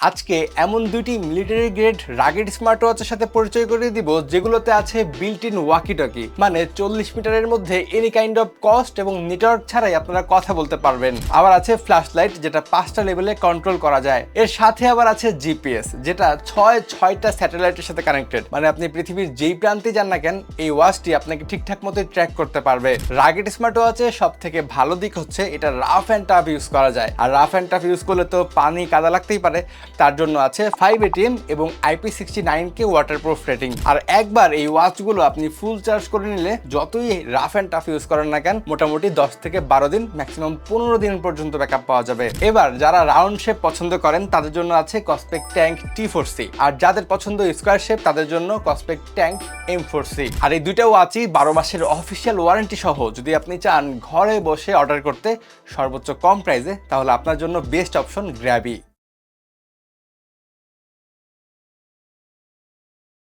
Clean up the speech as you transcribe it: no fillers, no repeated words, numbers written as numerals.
আজকে এমন দুইটি মিলিটারি গ্রেড রাগেড স্মার্ট ওয়াচের সাথে পরিচয় করিয়ে দিব যেগুলোতে আছে বিল্ট ইন ওয়াকি টকি, মানে 40 মিটারের মধ্যে এনি কাইন্ড অফ কস্ট এবং নেটওয়ার্ক ছাড়াই আপনারা কথা বলতে পারবেন। আবার আছে ফ্ল্যাশ লাইট, যেটা 5টা লেভেলে কন্ট্রোল করা যায়। এর সাথে আবার আছে জিপিএস, যেটা ছয়টা স্যাটেলাইটের সাথে কানেক্টেড, মানে আপনি পৃথিবীর যেই প্রান্তে যান না কেন এই ওয়াচটি আপনাকে ঠিকঠাক মতো ট্র্যাক করতে পারবে। রাগেড স্মার্ট ওয়াচের সব থেকে ভালো দিক হচ্ছে এটা রাফ অ্যান্ড টাফ ইউজ করা যায়, আর রাফ অ্যান্ড টাফ ইউজ করলে তো পানি কাদা লাগতেই পারে। তার জন্য আছে 5 ATM এবং IP69K ওয়াটারপ্রুফ রেটিং। আর একবার এই ওয়াচগুলো আপনি ফুল চার্জ করে নিলে যতই রাফ অ্যান্ড টাফ ইউজ করেন না কেন, মোটামুটি 10 থেকে 12 দিন, ম্যাক্সিমাম 15 দিন পর্যন্ত ব্যাকআপ পাওয়া যাবে। এবার যারা রাউন্ড শেপ পছন্দ করেন তাদের জন্য আছে কসপেক ট্যাঙ্ক T4C, আর যাদের পছন্দ স্কোয়ার শেপ তাদের জন্য কসপেক ট্যাঙ্ক M4C। আর এই দুইটা ওয়াচই 12 মাসের অফিসিয়াল ওয়ারেন্টি সহ যদি আপনি চান ঘরে বসে অর্ডার করতে সর্বোচ্চ কম প্রাইসে, তাহলে আপনার জন্য বেস্ট অপশন গ্র্যাবি।